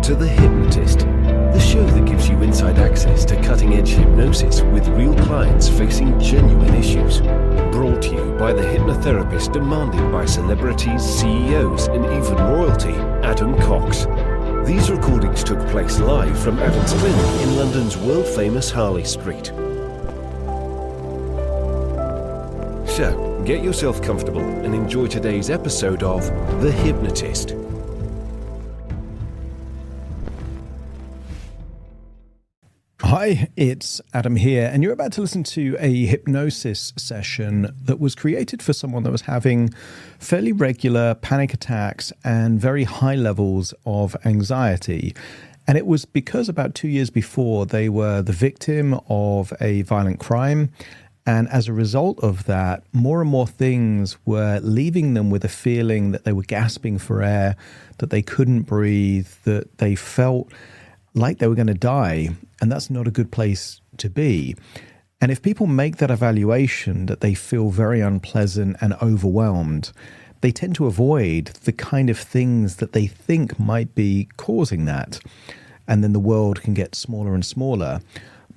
to The Hypnotist, the show that gives you inside access to cutting-edge hypnosis with real clients facing genuine issues. Brought to you by the hypnotherapist demanded by celebrities, CEOs, and even royalty, Adam Cox. These recordings took place live from Adam's clinic in London's world-famous Harley Street. So, get yourself comfortable and enjoy today's episode of The Hypnotist. Hi, it's Adam here, and you're about to listen to a hypnosis session that was created for someone that was having fairly regular panic attacks and very high levels of anxiety. And it was because about 2 years before they were the victim of a violent crime. And as a result of that, more and more things were leaving them with a feeling that they were gasping for air, that they couldn't breathe, that they felt like they were going to die. And that's not a good place to be. And if people make that evaluation that they feel very unpleasant and overwhelmed, they tend to avoid the kind of things that they think might be causing that. And then the world can get smaller and smaller.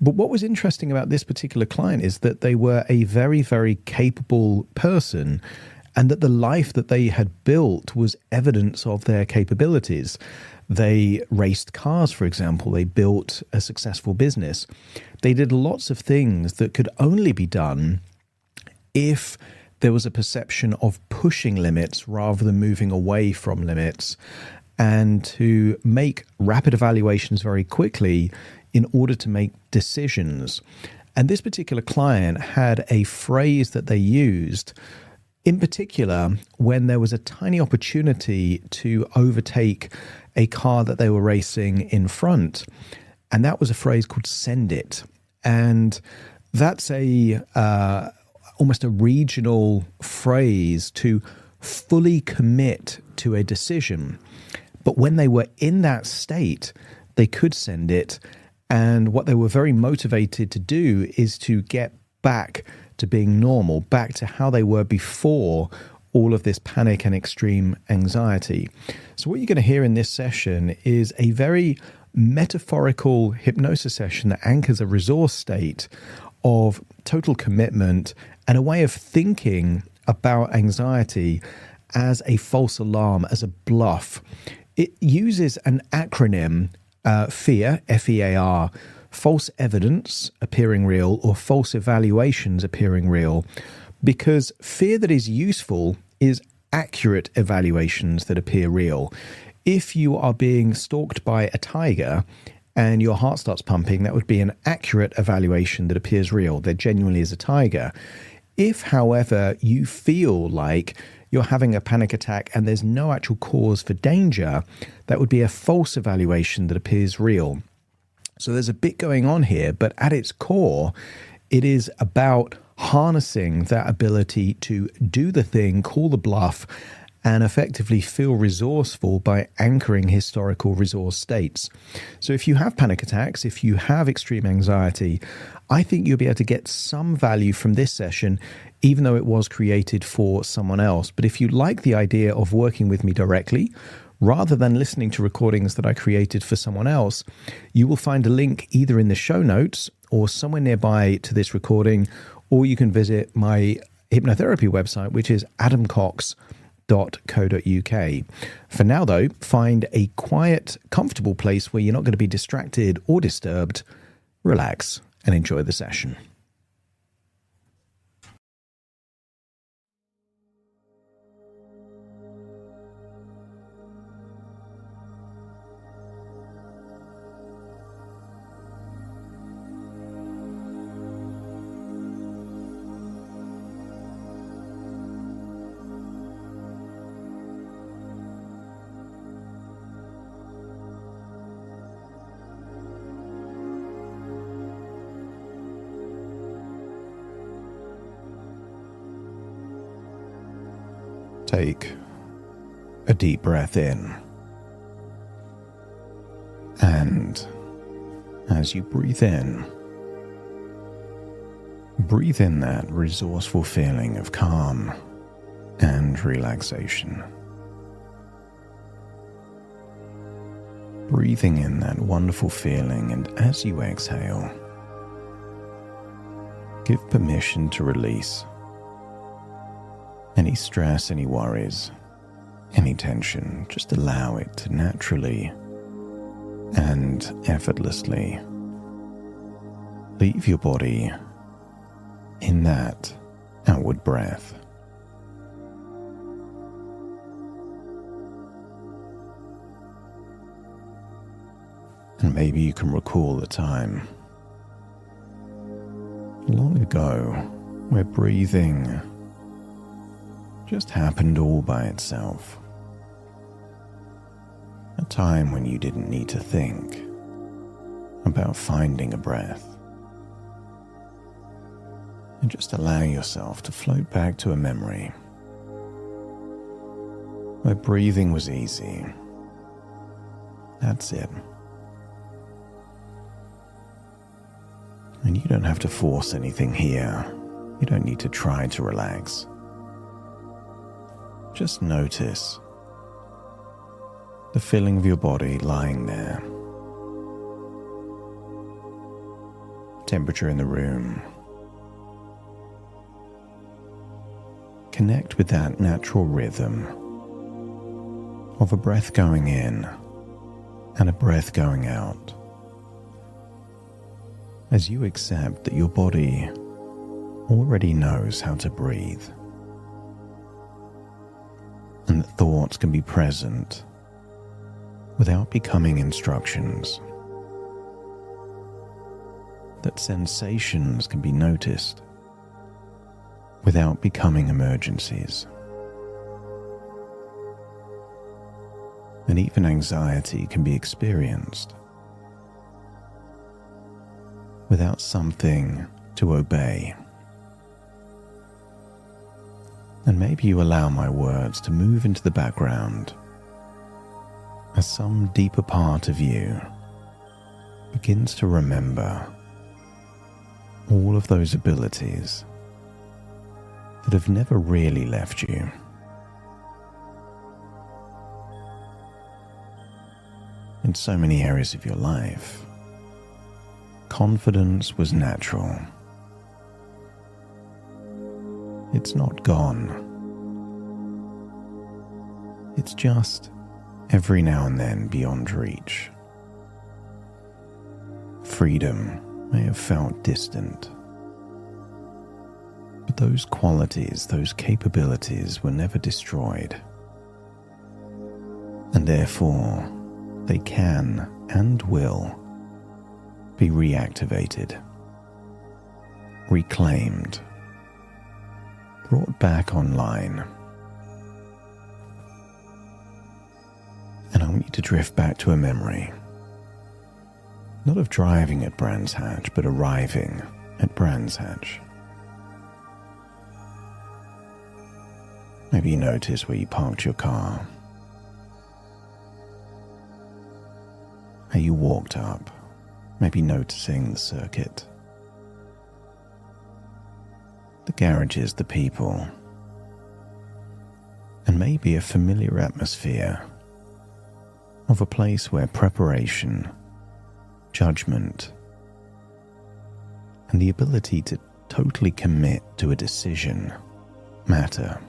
But what was interesting about this particular client is that they were a very, very capable person, and that the life that they had built was evidence of their capabilities. They raced cars, for example. They built a successful business. They did lots of things that could only be done if there was a perception of pushing limits rather than moving away from limits, and to make rapid evaluations very quickly in order to make decisions. And this particular client had a phrase that they used, in particular, when there was a tiny opportunity to overtake a car that they were racing in front. And that was a phrase called "send it." And that's almost a regional phrase to fully commit to a decision. But when they were in that state, they could send it. And what they were very motivated to do is to get back to being normal, back to how they were before all of this panic and extreme anxiety. So what you're going to hear in this session is a very metaphorical hypnosis session that anchors a resource state of total commitment and a way of thinking about anxiety as a false alarm, as a bluff. It uses an acronym, FEAR, F-E-A-R, false evidence appearing real, or false evaluations appearing real, because fear that is useful is accurate evaluations that appear real. If you are being stalked by a tiger and your heart starts pumping, that would be an accurate evaluation that appears real. There genuinely is a tiger. If, however, you feel like you're having a panic attack and there's no actual cause for danger, that would be a false evaluation that appears real. So there's a bit going on here, but at its core, it is about harnessing that ability to do the thing, call the bluff, and effectively feel resourceful by anchoring historical resource states. So if you have panic attacks, if you have extreme anxiety, I think you'll be able to get some value from this session, even though it was created for someone else. But if you like the idea of working with me directly, rather than listening to recordings that I created for someone else, you will find a link either in the show notes or somewhere nearby to this recording, or you can visit my hypnotherapy website, which is adamcox.co.uk. For now, though, find a quiet, comfortable place where you're not going to be distracted or disturbed. Relax and enjoy the session. Take a deep breath in, and as you breathe in that resourceful feeling of calm and relaxation. breathing in that wonderful feeling, and as you exhale, give permission to release any stress, any worries, any tension. Just allow it to naturally and effortlessly leave your body in that outward breath. And maybe you can recall the time long ago where breathing just happened all by itself. A time when you didn't need to think about finding a breath. And just allow yourself to float back to a memory where breathing was easy. That's it. And you don't have to force anything here. You don't need to try to relax. Just notice the feeling of your body lying there. Temperature in the room. Connect with that natural rhythm of a breath going in and a breath going out, as you accept that your body already knows how to breathe, and that thoughts can be present without becoming instructions, that sensations can be noticed without becoming emergencies, and even anxiety can be experienced without something to obey. And maybe you allow my words to move into the background as some deeper part of you begins to remember all of those abilities that have never really left you. In so many areas of your life, confidence was natural. It's not gone. It's just every now and then beyond reach. Freedom may have felt distant, but those qualities, those capabilities were never destroyed, and therefore they can and will be reactivated, reclaimed, brought back online. And I want you to drift back to a memory, not of driving at Brands Hatch, but arriving at Brands Hatch. Maybe you notice where you parked your car, how you walked up, maybe noticing the circuit, the garages, the people, and maybe a familiar atmosphere of a place where preparation, judgment, and the ability to totally commit to a decision matter.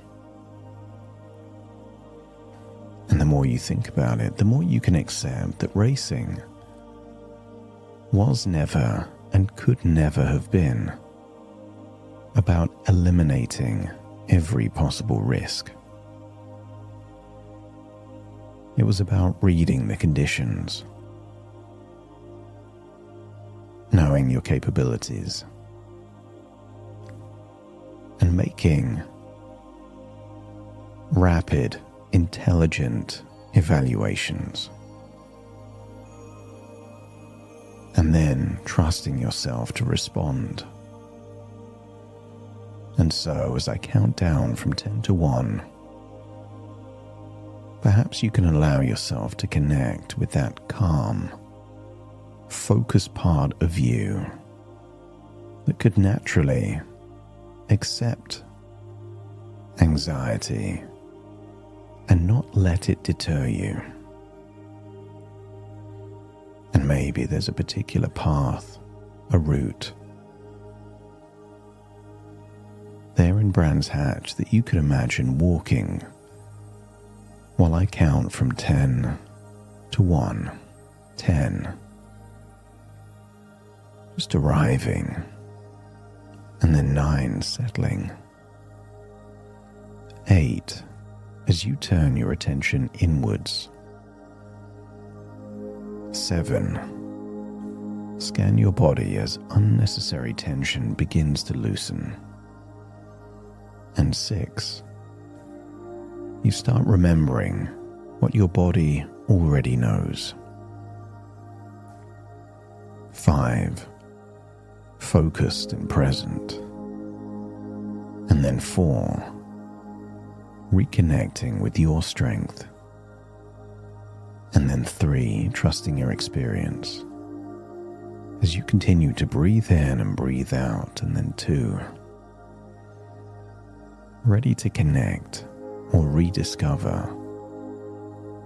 And the more you think about it, the more you can accept that racing was never and could never have been about eliminating every possible risk. It was about reading the conditions, knowing your capabilities, and making rapid, intelligent evaluations. And then trusting yourself to respond. And so, as I count down from 10 to 1, perhaps you can allow yourself to connect with that calm, focused part of you that could naturally accept anxiety and not let it deter you. maybe there's a particular path, a route, there in Brands Hatch that you could imagine walking while I count from 10 to 1, 10. Just arriving, and then 9 settling. 8 as you turn your attention inwards. 7. Scan your body as unnecessary tension begins to loosen. And 6. You start remembering what your body already knows. 5. Focused and present. And then 4. Reconnecting with your strength. And then 3. Trusting your experience. As you continue to breathe in and breathe out. And then 2. Ready to connect or rediscover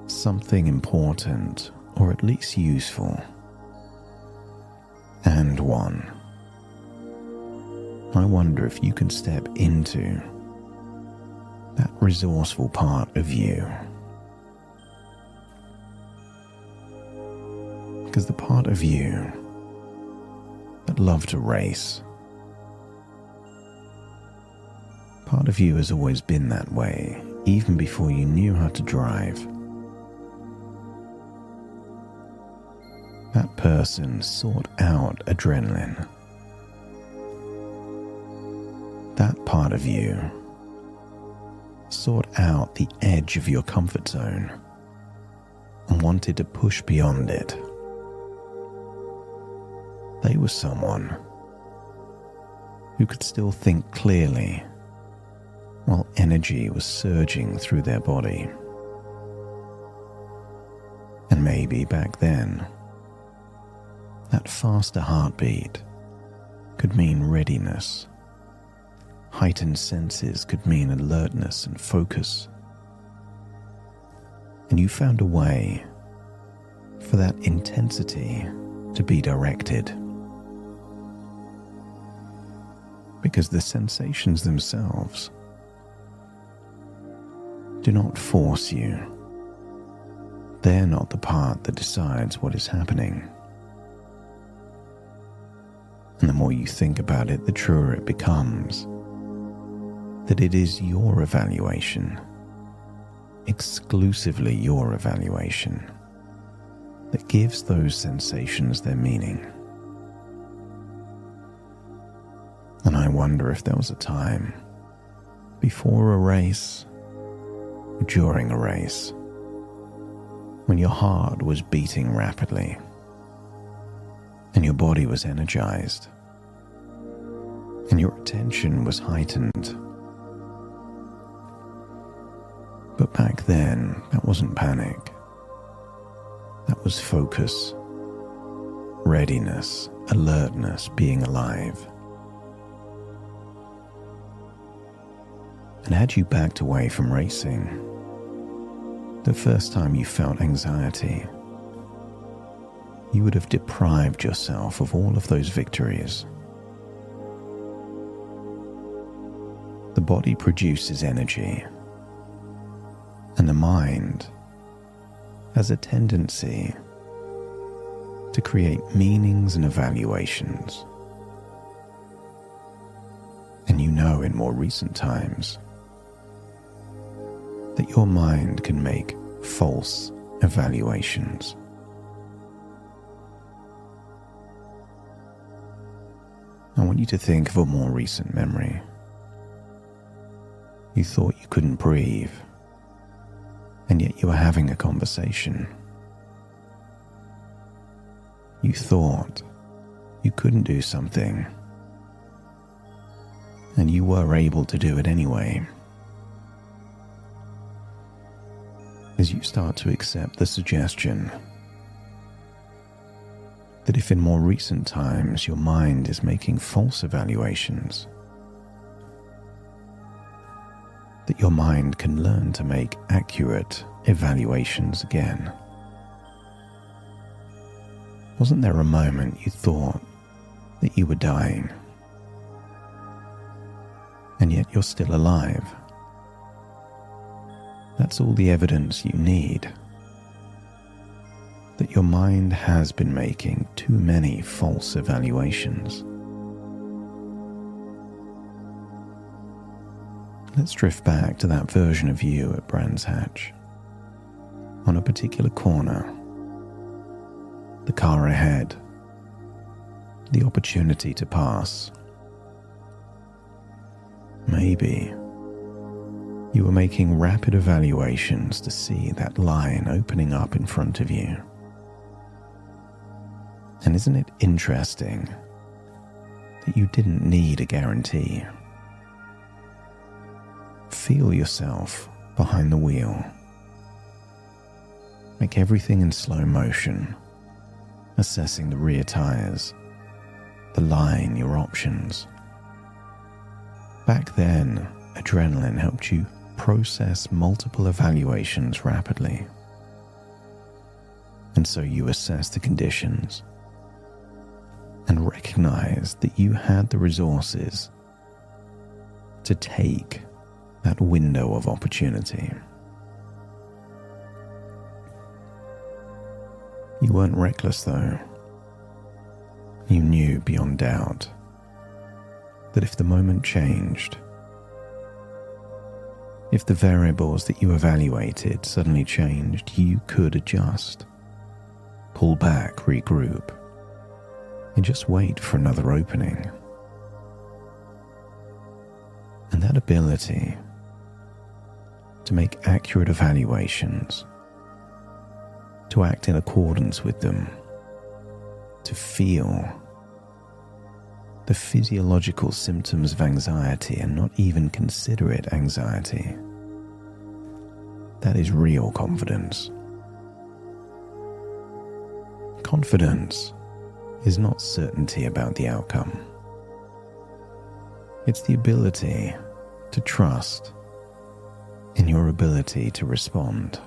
something important or at least useful. And 1. I wonder if you can step into that resourceful part of you. Because the part of you that loved to race, part of you has always been that way, even before you knew how to drive. That person sought out adrenaline. That part of you sought out the edge of your comfort zone and wanted to push beyond it. They were someone who could still think clearly while energy was surging through their body. And maybe back then, that faster heartbeat could mean readiness. Heightened senses could mean alertness and focus. And you found a way for that intensity to be directed. Because the sensations themselves do not force you. They're not the part that decides what is happening. And the more you think about it, the truer it becomes that it is your evaluation, exclusively your evaluation, that gives those sensations their meaning. And I wonder if there was a time before a race, during a race, when your heart was beating rapidly and your body was energized and your attention was heightened. But back then, that wasn't panic. That was focus, readiness, alertness, being alive. And had you backed away from racing, the first time you felt anxiety, you would have deprived yourself of all of those victories. The body produces energy, and the mind has a tendency to create meanings and evaluations. And you know in more recent times that your mind can make false evaluations. I want you to think of a more recent memory. You thought you couldn't breathe, and yet you were having a conversation. You thought you couldn't do something, and you were able to do it anyway. As you start to accept the suggestion that if in more recent times your mind is making false evaluations, that your mind can learn to make accurate evaluations again. Wasn't there a moment you thought that you were dying? And yet you're still alive. That's all the evidence you need that your mind has been making too many false evaluations. Let's drift back to that version of you at Brands Hatch. On a particular corner, the car ahead, the opportunity to pass. Maybe you were making rapid evaluations to see that line opening up in front of you. And isn't it interesting that you didn't need a guarantee? Feel yourself behind the wheel. Make everything in slow motion, assessing the rear tires, the line, your options. Back then, adrenaline helped you process multiple evaluations rapidly. And so you assessed the conditions and recognized that you had the resources to take that window of opportunity. You weren't reckless though. You knew beyond doubt that if the moment changed, if the variables that you evaluated suddenly changed, you could adjust, pull back, regroup, and just wait for another opening. And that ability to make accurate evaluations, to act in accordance with them, to feel the physiological symptoms of anxiety and not even consider it anxiety, that is real confidence. Confidence is not certainty about the outcome. It's the ability to trust in your ability to respond.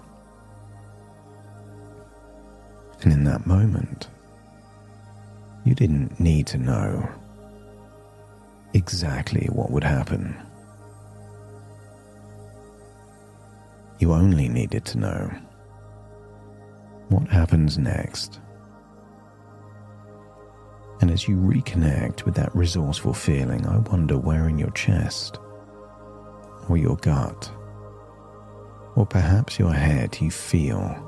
And in that moment, you didn't need to know exactly what would happen. You only needed to know what happens next. And as you reconnect with that resourceful feeling, I wonder where in your chest, or your gut, or perhaps your head you feel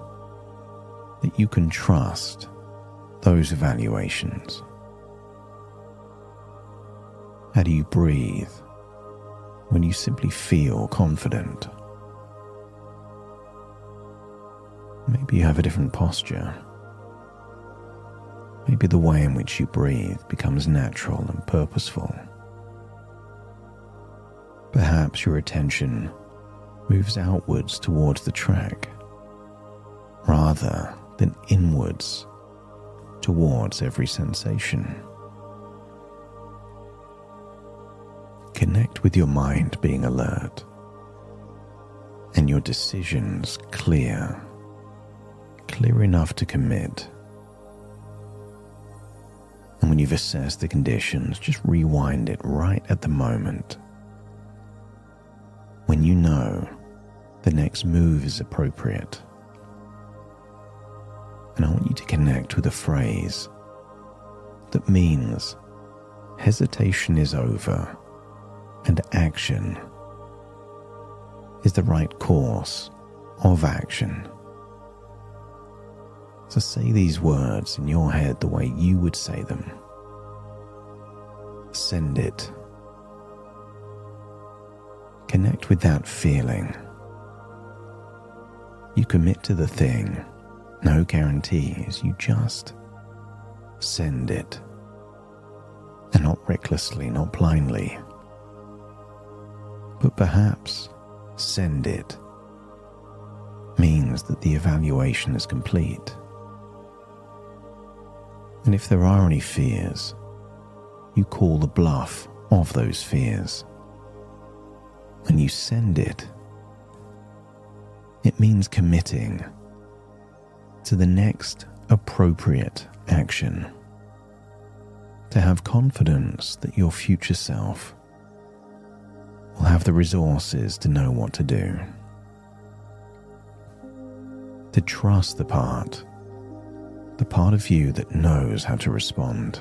that you can trust those evaluations. How do you breathe when you simply feel confident? Maybe you have a different posture. Maybe the way in which you breathe becomes natural and purposeful. Perhaps your attention moves outwards towards the track, rather than inwards towards every sensation. Connect with your mind being alert and your decisions clear enough to commit. And when you've assessed the conditions, just rewind it right at the moment when you know the next move is appropriate. And I want you to connect with a phrase that means hesitation is over and action is the right course of action. So say these words in your head the way you would say them. Send it. Connect with that feeling. You commit to the thing. No guarantees. You just send it. And not recklessly, not blindly. But perhaps send it means that the evaluation is complete. And if there are any fears, you call the bluff of those fears. When you send it, it means committing to the next appropriate action, to have confidence that your future self will have the resources to know what to do, to trust the part of you that knows how to respond.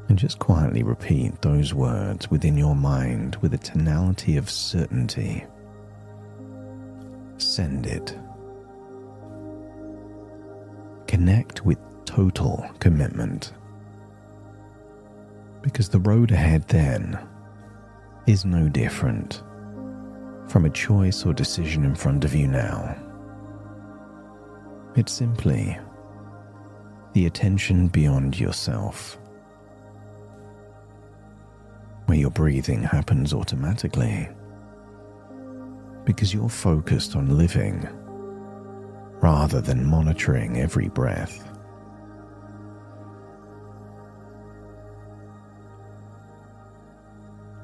And just quietly repeat those words within your mind with a tonality of certainty. Send it. Connect with total commitment. Because the road ahead then is no different from a choice or decision in front of you now. It's simply the attention beyond yourself, where your breathing happens automatically because you're focused on living rather than monitoring every breath.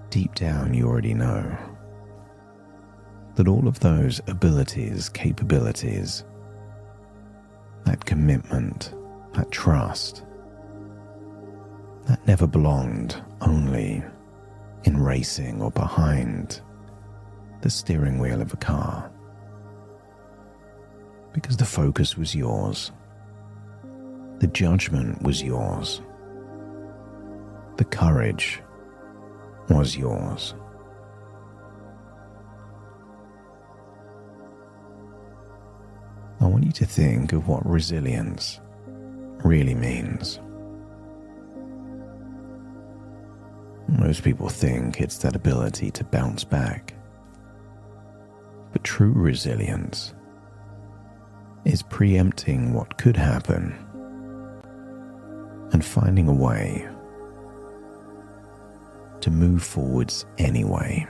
Deep down, you already know that all of those abilities, capabilities, that commitment, that trust, that never belonged only in racing or behind the steering wheel of a car. Because the focus was yours, the judgment was yours, the courage was yours. I want you to think of what resilience really means. Most people think it's that ability to bounce back. But true resilience is preempting what could happen and finding a way to move forwards anyway.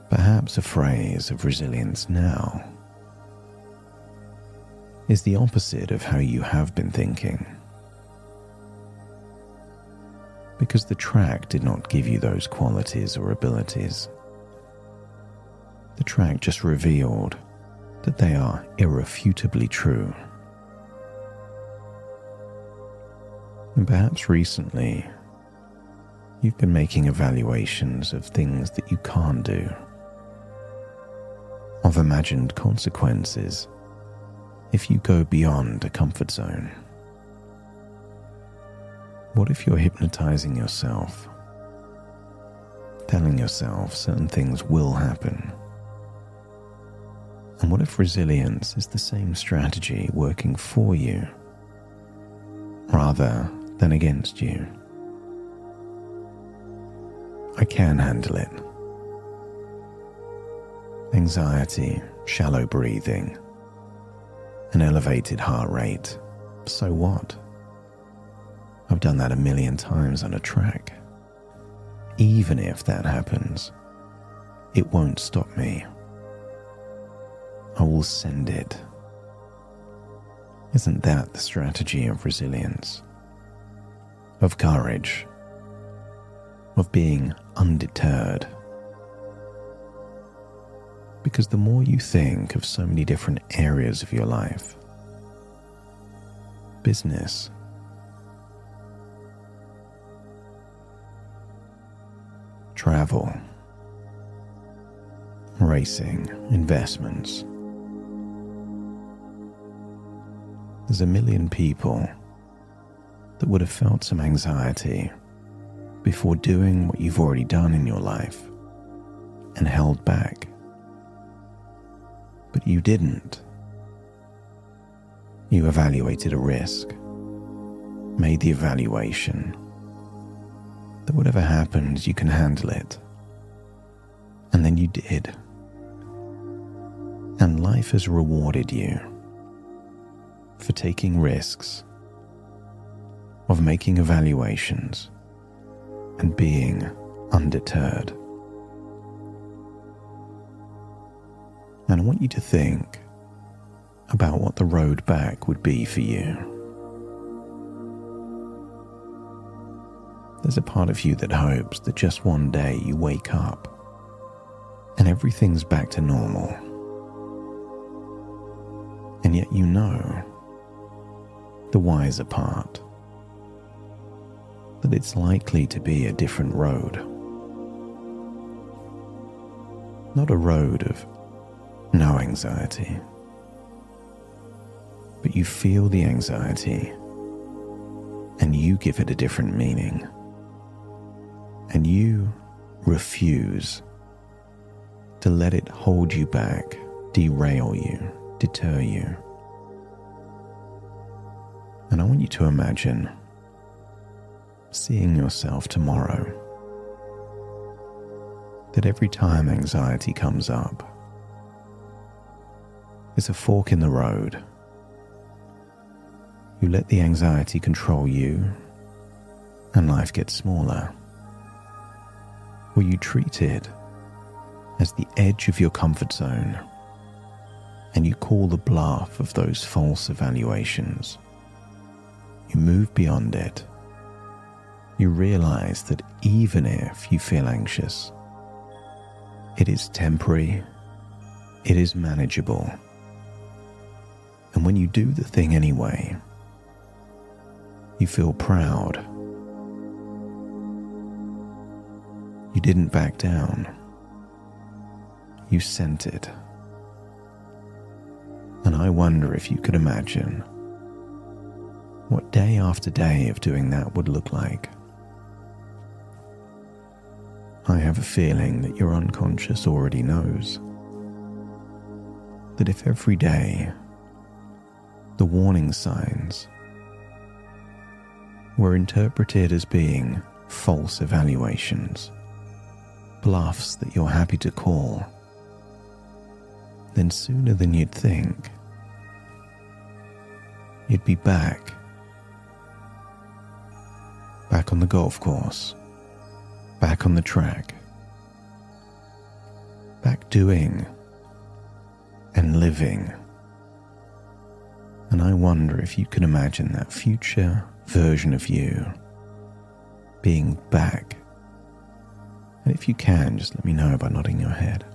Perhaps a phrase of resilience now is the opposite of how you have been thinking. Because the track did not give you those qualities or abilities. The track just revealed that they are irrefutably true. And perhaps recently, you've been making evaluations of things that you can't do, of imagined consequences if you go beyond a comfort zone. What if you're hypnotizing yourself, telling yourself certain things will happen? And what if resilience is the same strategy working for you rather than against you? I can handle it. Anxiety, shallow breathing, an elevated heart rate. So what? I've done that 1,000,000 times on a track. Even if that happens, it won't stop me. I will send it. Isn't that the strategy of resilience? Of courage? Of being undeterred? Because the more you think of so many different areas of your life, business, travel, racing, investments, there's 1,000,000 people that would have felt some anxiety before doing what you've already done in your life and held back. But you didn't. You evaluated a risk, made the evaluation that whatever happens, you can handle it. And then you did. And life has rewarded you for taking risks, of making evaluations, and being undeterred. And I want you to think about what the road back would be for you. There's a part of you that hopes that just one day you wake up and everything's back to normal. And yet you know, the wiser part, that it's likely to be a different road. Not a road of no anxiety, but you feel the anxiety and you give it a different meaning, and you refuse to let it hold you back, derail you, deter you. And I want you to imagine seeing yourself tomorrow, that every time anxiety comes up, it's a fork in the road. You let the anxiety control you, and life gets smaller. Or you treat it as the edge of your comfort zone, and you call the bluff of those false evaluations. You move beyond it. You realize that even if you feel anxious, it is temporary, it is manageable. And when you do the thing anyway, you feel proud. You didn't back down. You sent it. And I wonder if you could imagine what day after day of doing that would look like. I have a feeling that your unconscious already knows that if every day the warning signs were interpreted as being false evaluations, bluffs that you're happy to call, then sooner than you'd think, you'd be back on the golf course, back on the track, back doing and living. And I wonder if you can imagine that future version of you being back. And if you can, just let me know by nodding your head.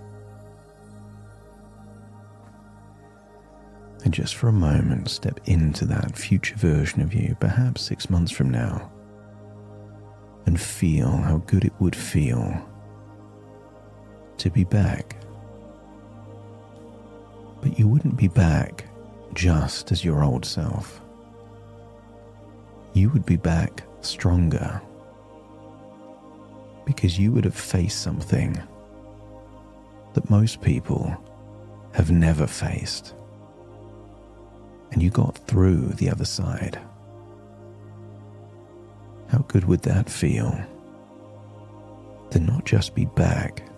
And just for a moment, step into that future version of you, perhaps 6 months from now, and feel how good it would feel to be back. But you wouldn't be back just as your old self. You would be back stronger, because you would have faced something that most people have never faced, and you got through the other side. How good would that feel? To not just be back,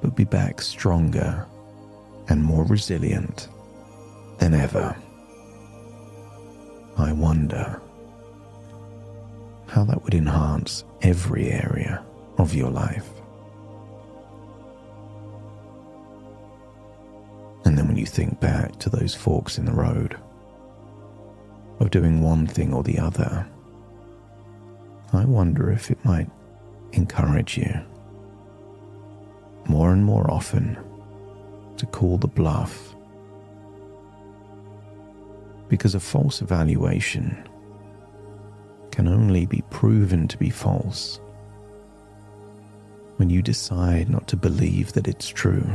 but be back stronger and more resilient than ever. I wonder how that would enhance every area of your life. And then when you think back to those forks in the road of doing one thing or the other, I wonder if it might encourage you more and more often to call the bluff. Because a false evaluation can only be proven to be false when you decide not to believe that it's true.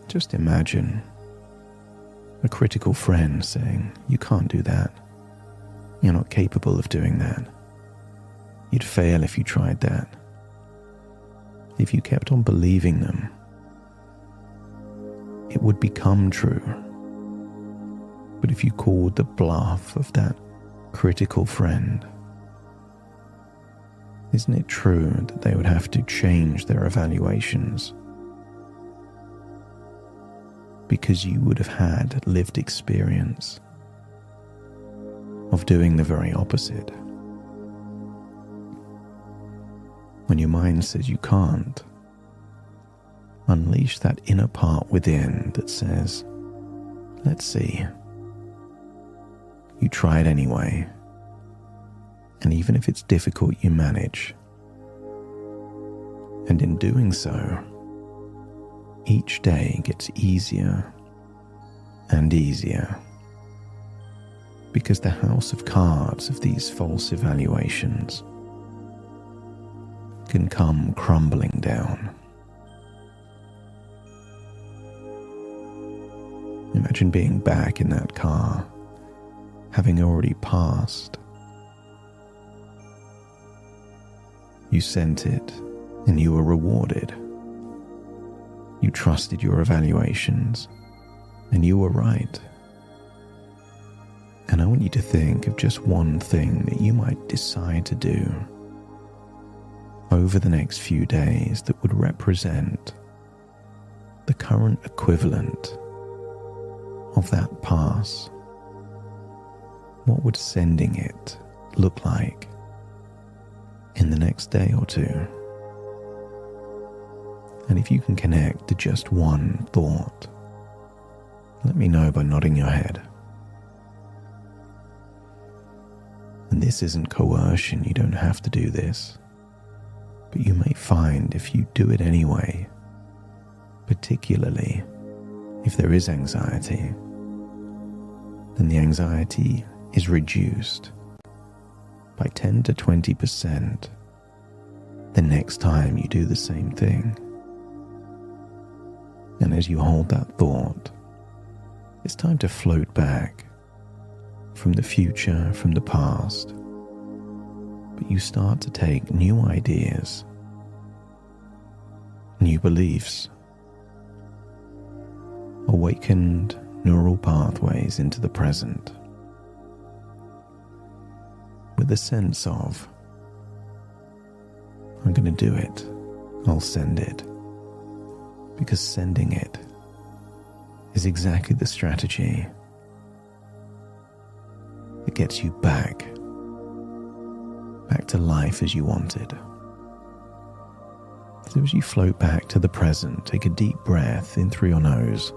Just imagine a critical friend saying, "You can't do that. You're not capable of doing that. You'd fail if you tried that." If you kept on believing them, it would become true. But if you called the bluff of that critical friend, isn't it true that they would have to change their evaluations? Because you would have had lived experience of doing the very opposite. When your mind says you can't, unleash that inner part within that says, "Let's see." You try it anyway, and even if it's difficult, you manage. And in doing so, each day gets easier and easier, because the house of cards of these false evaluations can come crumbling down. Imagine being back in that car, having already passed. You sent it, and you were rewarded. You trusted your evaluations, and you were right. And I want you to think of just one thing that you might decide to do over the next few days that would represent the current equivalent of that pass. What would sending it look like in the next day or two? And if you can connect to just one thought, let me know by nodding your head. And this isn't coercion, you don't have to do this. But you may find if you do it anyway, particularly if there is anxiety, then the anxiety is reduced by 10 to 20% the next time you do the same thing. And as you hold that thought, it's time to float back from the future, from the past. But you start to take new ideas, new beliefs, awakened neural pathways into the present, with a sense of, I'm going to do it, I'll send it. Because sending it is exactly the strategy that gets you back to life as you wanted. So as you float back to the present, take a deep breath in through your nose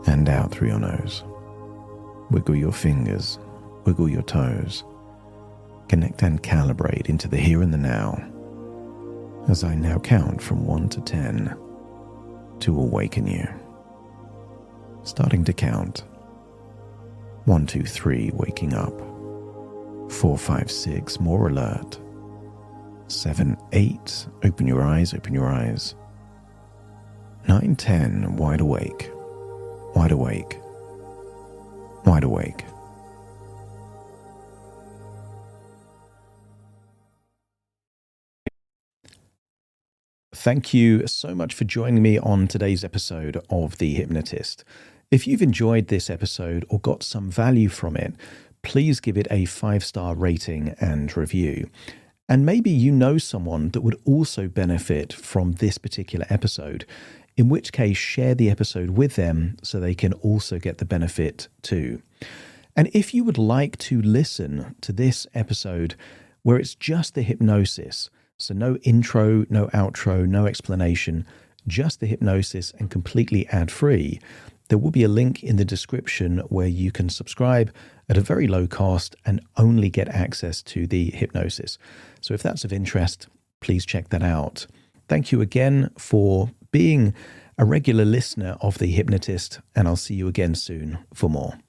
and out through your nose. Wiggle your fingers, wiggle your toes. Connect and calibrate into the here and the now, as I now count from 1 to 10 to awaken you. Starting to count. 1, 2, 3, waking up. 4, 5, 6, more alert. 7, 8, open your eyes, open your eyes. 9, 10, wide awake, wide awake, wide awake. Thank you so much for joining me on today's episode of The Hypnotist. If you've enjoyed this episode or got some value from it, please give it a 5-star rating and review. And maybe you know someone that would also benefit from this particular episode, in which case share the episode with them so they can also get the benefit too. And if you would like to listen to this episode where it's just the hypnosis, so no intro, no outro, no explanation, just the hypnosis and completely ad-free, there will be a link in the description where you can subscribe at a very low cost and only get access to the hypnosis. So if that's of interest, please check that out. Thank you again for being a regular listener of The Hypnotist, and I'll see you again soon for more.